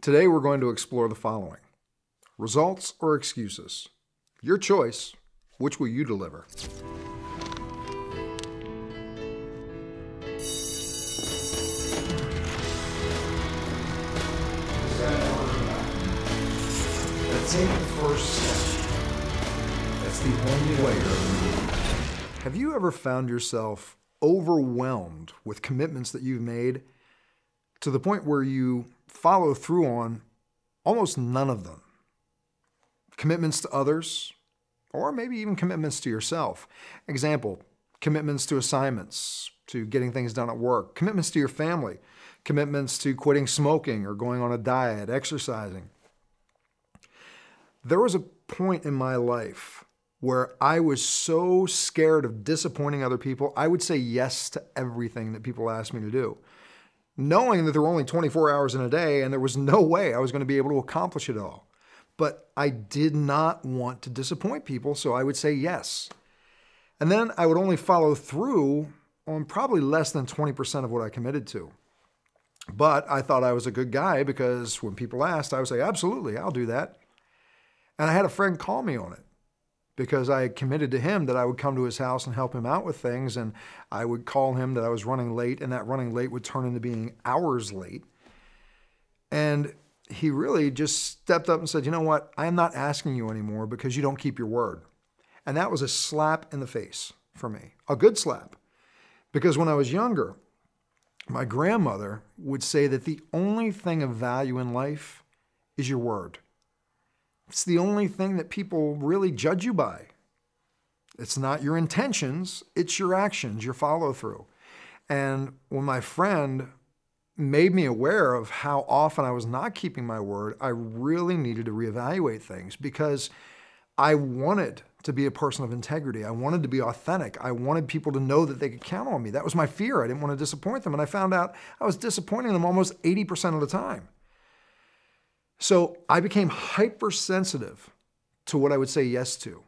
Today we're going to explore the following: results or excuses. Your choice. Which will you deliver? Take the first step. That's the only way. Have you ever found yourself overwhelmed with commitments that you've made to the point where you follow through on almost none of them? Commitments to others, or maybe even commitments to yourself. Example, commitments to assignments, to getting things done at work, commitments to your family, commitments to quitting smoking or going on a diet, exercising. There was a point in my life where I was so scared of disappointing other people, I would say yes to everything that people asked me to do, knowing that there were only 24 hours in a day and there was no way I was going to be able to accomplish it all. But I did not want to disappoint people, so I would say yes. And then I would only follow through on probably less than 20% of what I committed to. But I thought I was a good guy because when people asked, I would say, absolutely, I'll do that. And I had a friend call me on it because I had committed to him that I would come to his house and help him out with things. And I would call him that I was running late, and that running late would turn into being hours late. And he really just stepped up and said, you know what? I am not asking you anymore because you don't keep your word. And that was a slap in the face for me, a good slap. Because when I was younger, my grandmother would say that the only thing of value in life is your word. It's the only thing that people really judge you by. It's not your intentions, it's your actions, your follow through. And when my friend made me aware of how often I was not keeping my word, I really needed to reevaluate things because I wanted to be a person of integrity. I wanted to be authentic. I wanted people to know that they could count on me. That was my fear. I didn't want to disappoint them. And I found out I was disappointing them almost 80% of the time. So I became hypersensitive to what I would say yes to.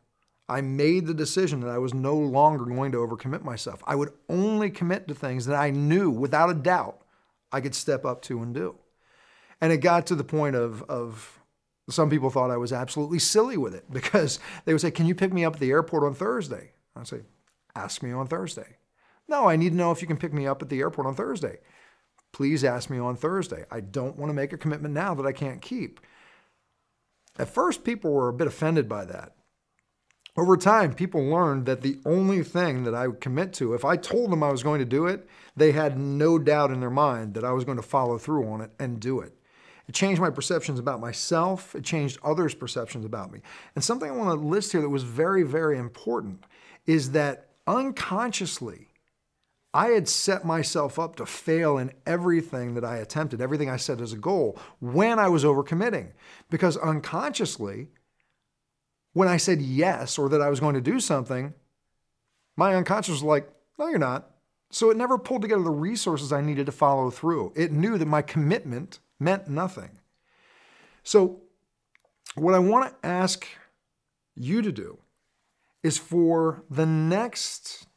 I made the decision that I was no longer going to overcommit myself. I would only commit to things that I knew without a doubt I could step up to and do. And it got to the point of some people thought I was absolutely silly with it because they would say, can you pick me up at the airport on Thursday? I'd say, ask me on Thursday. No, I need to know if you can pick me up at the airport on Thursday. Please ask me on Thursday. I don't want to make a commitment now that I can't keep. At first, people were a bit offended by that. Over time, people learned that the only thing that I would commit to, if I told them I was going to do it, they had no doubt in their mind that I was going to follow through on it and do it. It changed my perceptions about myself. It changed others' perceptions about me. And something I want to list here that was very, very important is that unconsciously, I had set myself up to fail in everything that I attempted, everything I set as a goal when I was overcommitting. Because unconsciously, when I said yes or that I was going to do something, my unconscious was like, no, you're not. So it never pulled together the resources I needed to follow through. It knew that my commitment meant nothing. So what I want to ask you to do is for the next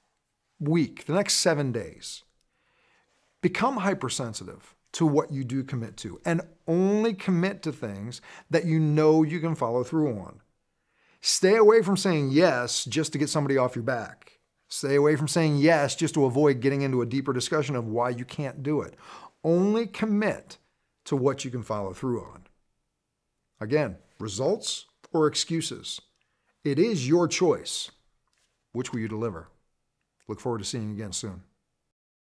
week, the next 7 days, become hypersensitive to what you do commit to and only commit to things that you know you can follow through on. Stay away from saying yes just to get somebody off your back. Stay away from saying yes just to avoid getting into a deeper discussion of why you can't do it. Only commit to what you can follow through on. Again, results or excuses. It is your choice. Which will you deliver? Look forward to seeing you again soon.